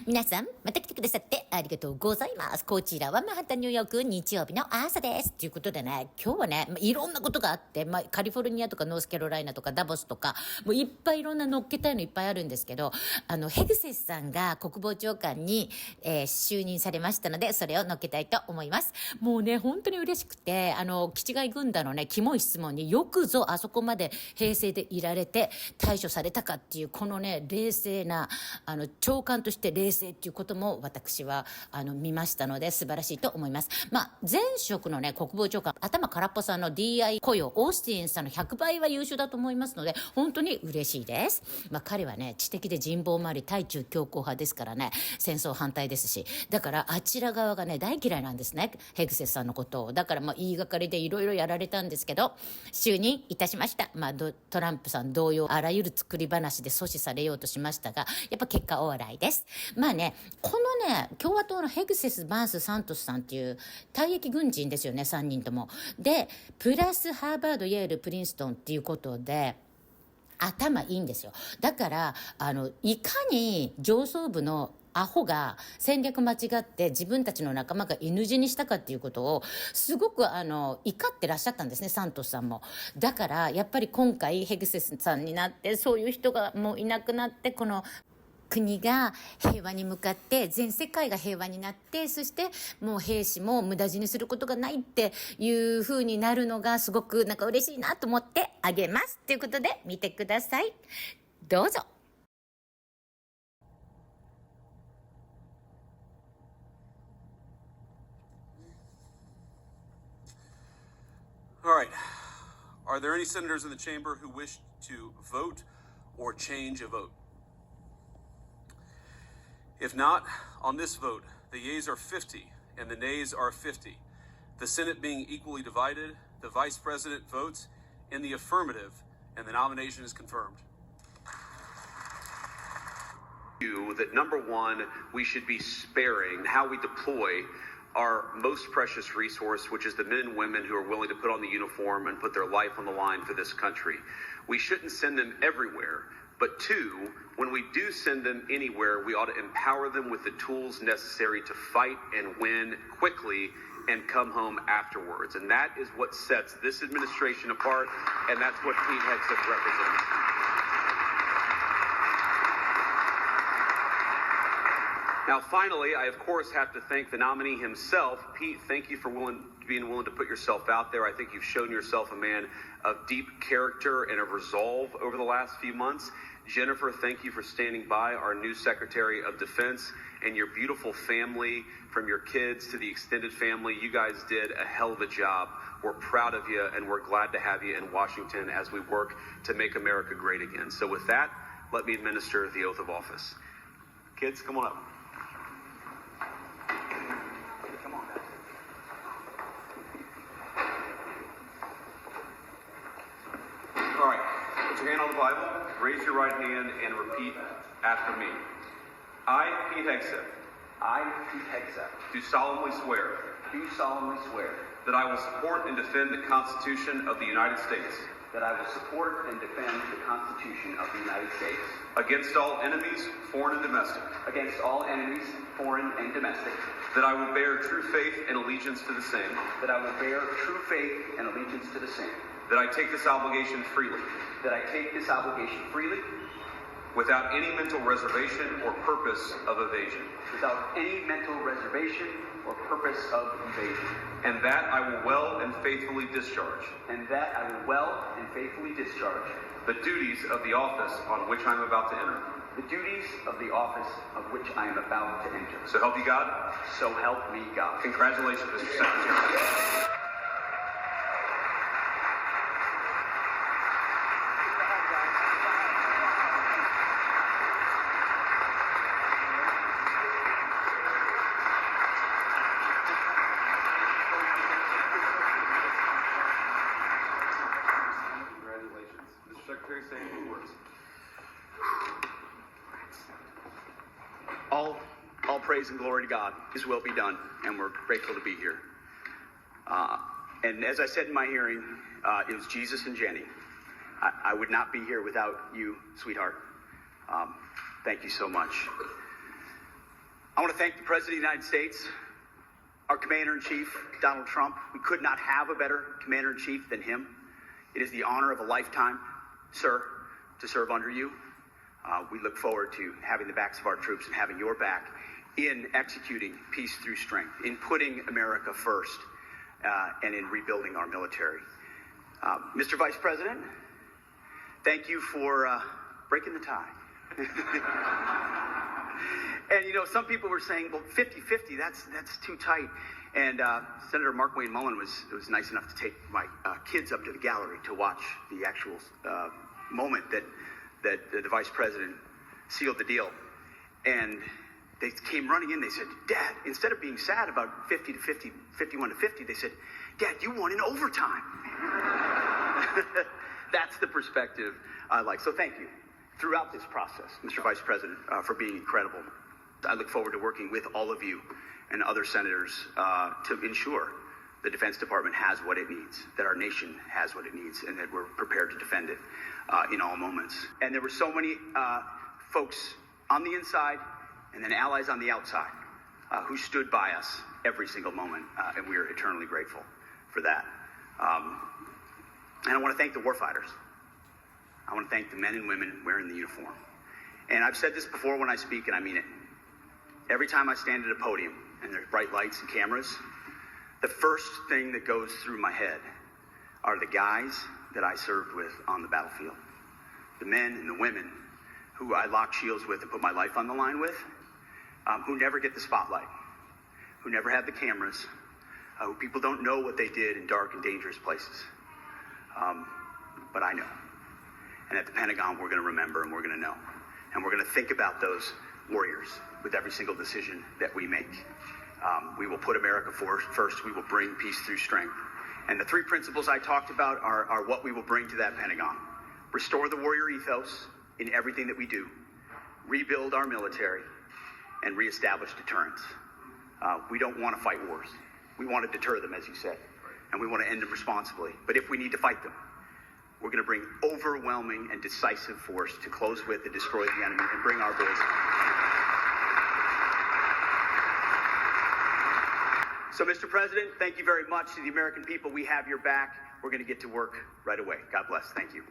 皆さん、また来てくださってありがとうございます。こちらはマンハッタンニューヨーク日曜日の朝です。ということでね、今日はね、いろんなことがあって、カリフォルニアとかノースカロライナとかダボスとか、もういっぱいいろんな乗っけたいのいっぱいあるんですけど、ヘグセスさんが国防長官に、就任されましたので、それを乗っけたいと思います。もうね、本当に嬉しくて、気違い軍団のね、キモい質問によくぞあそこまで平静でいられて対処されたかっていう、このね、冷静な、長官として冷静っていうことも私は見ましたので素晴らしいと思います。前職のね国防長官頭空っぽさんの Dei雇用オースティンさんの100倍は優秀だと思いますので本当に嬉しいです。彼はね知的で人望もあり対中強硬派ですからね、戦争反対ですし、だからあちら側がね大嫌いなんですね、ヘグセスさんのことを。だから言いがかりでいろいろやられたんですけど就任いたしました。トランプさん同様あらゆる作り話で阻止されようとしましたが、やっぱ結果オーライです。このね共和党のヘグセス・バース・サントスさんっていう退役軍人ですよね、3人ともで、プラスハーバード、イェール、プリンストンっていうことで頭いいんですよ。だからいかに上層部のアホが戦略間違って自分たちの仲間が N 字にしたかっていうことをすごく怒ってらっしゃったんですね、サントスさんも。だからやっぱり今回ヘグセスさんになってそういう人がもういなくなって、この国が平和に向かって全世界が平和になって、そしてもう兵士も無駄死にすることがないっていう風になるのがすごく嬉しいなと思ってあげますということで見てください。どうぞ。All right. Are there any senators in the chamber who wish to vote or change a vote? If not, on this vote, the yeas are 50 and the nays are 50. The Senate being equally divided, the Vice President votes in the affirmative, and the nomination is confirmed. That number one, we should be sparing how we deploy our most precious resource, which is the men and women who are willing to put on the uniform and put their life on the line for this country. We shouldn't send them everywhere. But two, when we do send them anywhere, we ought to empower them with the tools necessary to fight and win quickly and come home afterwards. And that is what sets this administration apart, and that's what Pete Hegseth represents. Now, finally, I, of course, have to thank the nominee himself. Pete, thank you for being willing to put yourself out there. I think you've shown yourself a man of deep character and of resolve over the last few months. Jennifer, thank you for standing by, our new Secretary of Defense, and your beautiful family, from your kids to the extended family. You guys did a hell of a job. We're proud of you, and we're glad to have you in Washington as we work to make America great again. So with that, let me administer the oath of office. Kids, come on up. All right, put your hand on the Bible, raise your right hand, and repeat after me. I, Pete Hegseth, do solemnly swear that I will support and defend the Constitution of the United States against all enemies, foreign and domestic, that I will bear true faith and allegiance to the same, that I take this obligation freely, without any mental reservation or purpose of evasion, and that I will well and faithfully discharge the duties of the office on which I am about to enter. So help you God? So help me God. Congratulations, Mr. Secretary. Secretary, say a few words. All praise and glory to God. His will be done, and we're grateful to be here. And as I said in my hearing, it was Jesus and Jenny. I would not be here without you, sweetheart. Thank you so much. I want to thank the President of the United States, our Commander-in-Chief, Donald Trump. We could not have a better Commander-in-Chief than him. It is the honor of a lifetime, sir, to serve under you. We look forward to having the backs of our troops and having your back in executing peace through strength, in putting America first, and in rebuilding our military. Mr. Vice President, thank you for breaking the tie. And, you know, some people were saying, well, 50-50, that's too tight. And Senator Mark Wayne Mullen was nice enough to take my kids up to the gallery to watch the actual moment that the Vice President sealed the deal. And they came running in. They said, Dad, instead of being sad about 50-50, 51-50, they said, Dad, you won in overtime. That's the perspective I like. So thank you throughout this process, Mr. Vice President, for being incredible. I look forward to working with all of you and other senators to ensure the Defense Department has what it needs, that our nation has what it needs, and that we're prepared to defend it in all moments. And there were so many folks on the inside and then allies on the outside who stood by us every single moment, and we are eternally grateful for that. And I want to thank the warfighters. I want to thank the men and women wearing the uniform. And I've said this before when I speak, and I mean it. Every time I stand at a podium and there's bright lights and cameras, the first thing that goes through my head are the guys that I served with on the battlefield. The men and the women who I lock shields with and put my life on the line with, who never get the spotlight, who never have the cameras, who people don't know what they did in dark and dangerous places. But I know. And at the Pentagon, we're going to remember and we're going to know. And we're going to think about those warriors with every single decision that we make. We will put America first. We will bring peace through strength. And the three principles I talked about are what we will bring to that Pentagon. Restore the warrior ethos in everything that we do. Rebuild our military and reestablish deterrence. We don't want to fight wars. We want to deter them, as you said. And we want to end them responsibly. But if we need to fight them, we're going to bring overwhelming and decisive force to close with and destroy the enemy and bring our boys home. So, Mr. President, thank you very much. To the American people, we have your back. We're going to get to work right away. God bless. Thank you.